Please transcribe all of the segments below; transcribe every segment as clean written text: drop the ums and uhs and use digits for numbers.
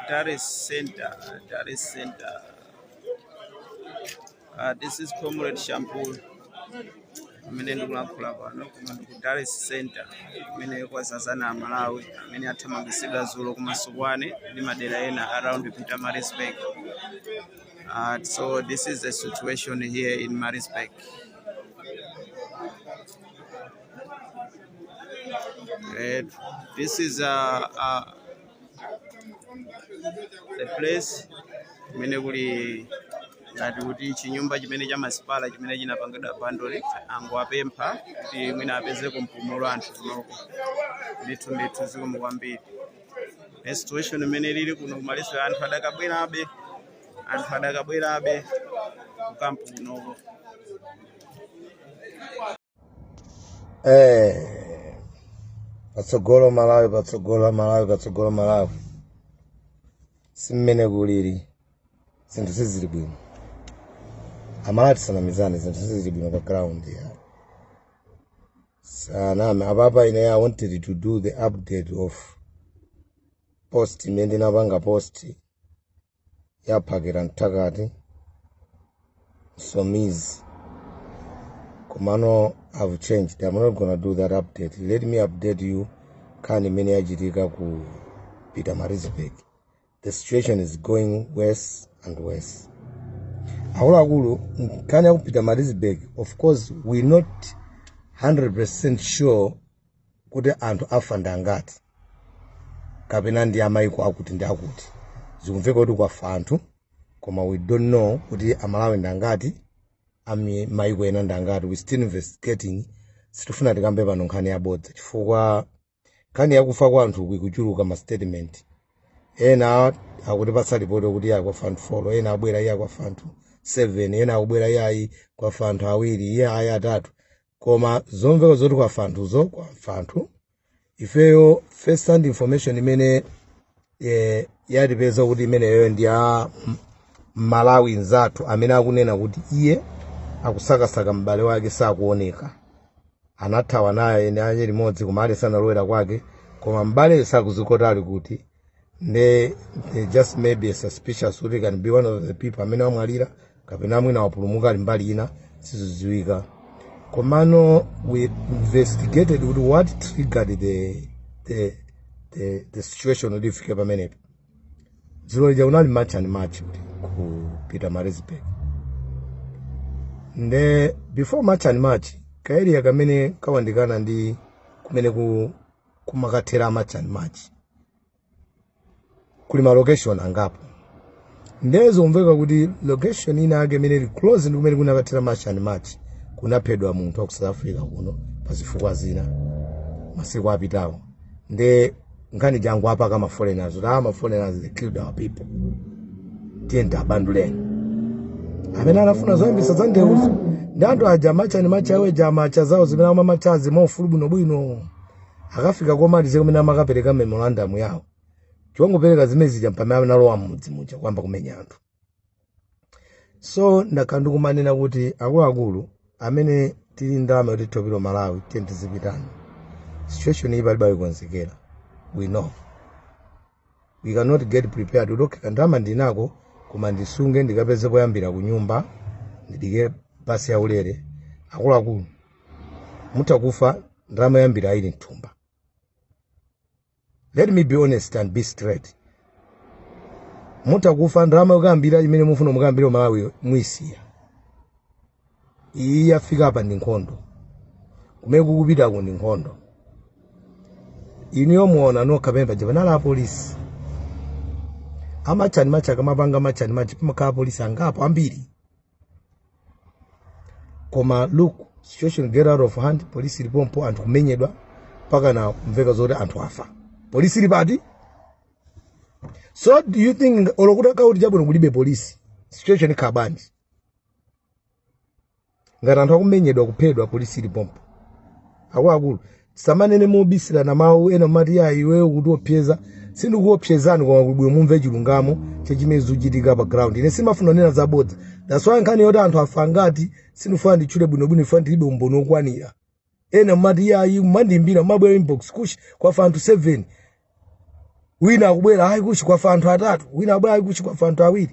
Dar es Center. This is Comrade Shampoo. Mene ndikulankhula pano kuma ku Dar es Center mene kwa sasa na Malawi mene athamangisidwa zulo kumasukwane ndi madera ena around Pietermaritzburg. So this is the situation here in Maritzburg. This is the place mene kuli ngati kuti chinyumba chimene cha masipala chimene chinapangidwa bandoli angwapempha kuti mwina apeze kumpumulo anthu kunoko ndithu zikomo kwambiri. Situation imene lili kuno kumaliso anthu adakabwerabe kukampu kunoko. Patsogolo Malawi simmene kulili zinthu sizili bwino. Amalati sanamizane zinthu sizili bwino pa ground ya. Saname ababa ine I wanted to do the update of post imene napanga post ya Phakira Nthakati Somizi. Komano I've changed. I'm not gonna do that update. Let me update you kani imene yachitika ku Pietermaritzburg. The situation is going worse and worse. Akulu kani ya ku Pietermaritzburg, of course we're not 100% sure kuti anthu afa ndangati kapena ndi amaiko akuti ndi akuti. Zikumveka kuti kwafa anthu koma we don't know kuti Amalawi ndangati maiko ena ndangati. We still investigating. Sitifuna tikambe pano nkhani yabodza chifukwa nkhani yakufa kwa anthu kuchuluka ma statement. Ena akuti patsa report kuti yakwafa anthu 4, ena abwera yakwafa anthu 7, ena akubwera yayi kwafa anthu 2, ayi 3. Koma zomveka zoti kwafa anthu ifeyo first hand information imene yatipeza kuti imeneyo ndi ya Malawi nzathu amene akunena kuti iye akusakasaka m'bale wake sakuoneka. Anathawa naye ndi limodzi kumali sanalowera kwake koma m'bale sakuzikotali kuti they just maybe a suspicious kuti can be one of the people amene amwalira kapena mwina wapulumuka ali mbali ina sizidziwika. Komano we investigated with what triggered the situation kuti ifike pamenepo. Zilo lija unali match ku Pietermaritzburg. Nde before match kaeri ya kamene kawandikana ndi kumene kumakathera match kuli ma location angapo. Ndezo umveka kuti location ina yake imene ili close ndi kumene kunakathera match kunaphedwa munthu wa ku South Africa kuno pazifukwa zina masiku apitawo. Nde nkhani jangu apa kama foreigners they killed our people. Tienda abanduleni. Amene anafuna zoyambisa za ndeuzo ndi anthu aja match awe jama chazawo zimene amamachazi mofulu bwino akafika komalize kumene amakapereka memorandum yawo chongopereka zimene zija mpamene nalowa mudzi muja kwamba kumenya anthu. So ndakandu kumanena kuti akuluakulu amene tili ndalama kuti topilo Malawi tiyenti zipitani. Situation iyi palibe konzekera. We know we cannot get prepared. Udoke kandama ndinako koma ndisunge ndikapeze poyambira ku nyumba ndidike pasi ya ulere. Akuluakulu mutakufa ndalama yambira ili nthumba. Let me be honest and be straight. Mutakufa ndalama yokambira imene mufuna mukambira Malawi mwisiya. Iyi yafika apa ndi nkhondo. Kumene kukupita ku ndi nkhondo. Iniyo muona no kapemba jabana la polisi. Amachani akamapanga machani pamaka polisi angapo ambiri. Koma look, situation get out of hand, polisi lipompo anthu kumenyedwa paka na mveka zoti anthu afa. Polisi lipati? So do you think olokuda kauti jabwino kulibe polisi? Situation ikabandi. Ngati anthu akumenyedwa kuphedwa polisi lipompo. Akuluakulu samanene mobisira na mawu ena mati ya iwe kuti opyeza sindikuopsezani kwa kubwe mumve chilungamo chechimene chichitika pa ground. Ine simafuna nena zabodza. That's why nkhani yoti anthu afa ngati sinufuna ndichule bwinobwino ifuna ndilibe umbono okwanira. Ena mmati yayi mmandimbira mabwera inbox kushi kwafa anthu 7. Wina akubwera hayi kushi kwafa anthu 3. Wina akubwera hayi kushi kwafa anthu 2.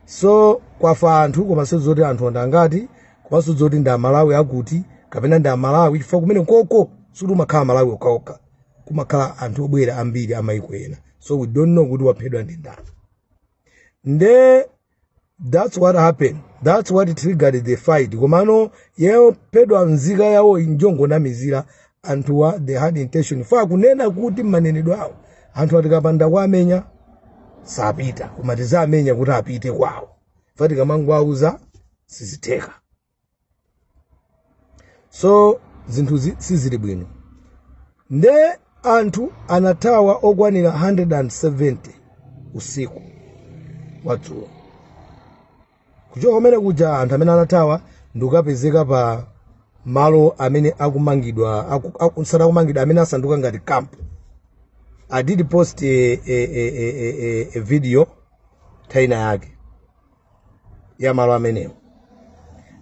So kwafa anthu koma sizoti anthu ondangati komanso zoti ndi Amalawi akuti kapena ndi Amalawi chifukwa kumene koko suli umakhala Malawi okaoka kumakhala anthu obwera ambiri amayiko ena. So we don't know kuti waphedwa ndi ndani. That's what happened. That's what triggered the fight. Komano yeo pedwa nzika yawo injongo na mizira anthu they had intention. Fa kunena kuti manenedwe awo anthu atikapanda kwa amenya sapita kumatiza amenya kuti apite kwawo. Fati kamangu auza siziteka. So zinthu sizili bwino. Anthu anatawa okwanira 170 usiku watsulo. Kuchoka kumene kuja anthu amene anatawa ndikapezeka pa malo amene akumangidwa akusara kumangidwa amene asanduka ngati camp. I did post a video taina yake ya malo amenewo.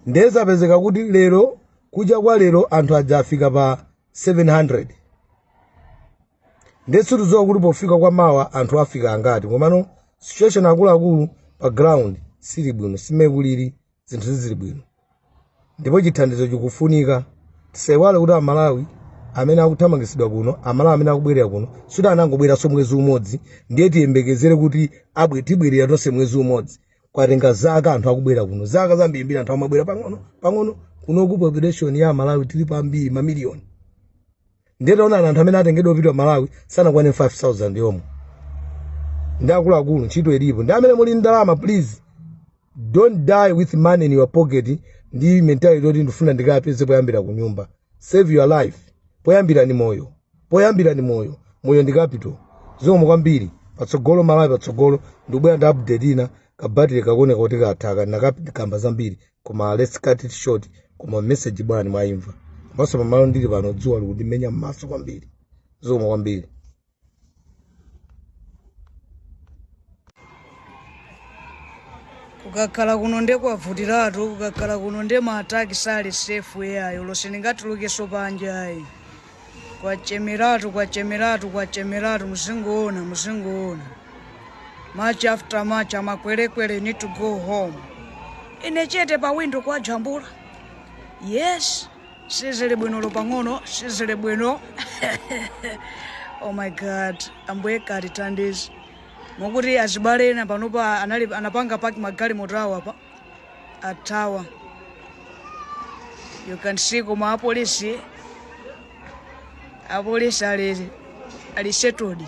Ndezapezeka kuti lero kuja kwa lero anthu ajafika pa 700. Ndesituzowa kuti pofika kwa mawa anthu afika angati. Komano situation akuluakulu pa ground sili bwino, simekuliri zinthu zili bwino. Ndipo chithandizo chikufunika. Tisaiwale kuti Amalawi amene akuthamangisidwa kuno, Amalawi amene akubwerera kuno, suti anangobwera so mwezi umodzi, ndiye tiyembekezere kuti tibwerera tonse mwezi umodzi. Kwatenga zaka anthu akubwera kuno. Zaka zambiri anthu amabwera pang'ono kuno ku population ya Malawi tili pambiri mamiliyoni. Ndiye taona anthu amene atengedwa kupita Malawi sanakwane 5,000 yomwe. Ndi akuluakulu ntchito ilipo. Ndi amene muli ndalama please don't die with money in your pocket. Ndi mentality yoti ndifuna ndikapeze poyambira ku nyumba. Save your life. Poyambira ni moyo. Moyo ndi capital. Zomwe kwambiri patsogolo Malawi patsogolo ndibwera ndi update ina kabatire kakoneka kuti kathaka nakamba zambiri koma let's cut it short. Koma message bwana mwaimva. Maso pamalo ndili pano dzuwa likundimenya maso kwambiri. Zomwe kwambiri. Kukakhala kuno ndekwavutiratu, kukakhala kuno ndemataki sali safe yayo losenengatulukeso panja ayi. Kwachemeratu muzingoona. Match after match amakwerekwere need to go home. Inechete pa window kwa jambula. Yes, sizele bwino lopang'ono, sizele bwino. Oh my God, ambweka ritandizi. Mokuti azibalena panopa anapanga paki magali motawa pa atawa. You can see kuma apolisi ali settled.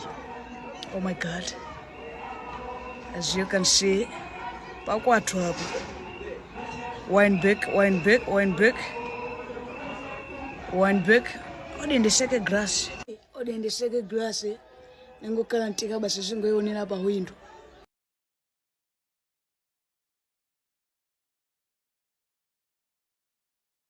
Oh my God. As you can see, pakwatu hapa. Wine back. Odi ndiseke glass. Nengo kalantika basi zingoyonera pa window.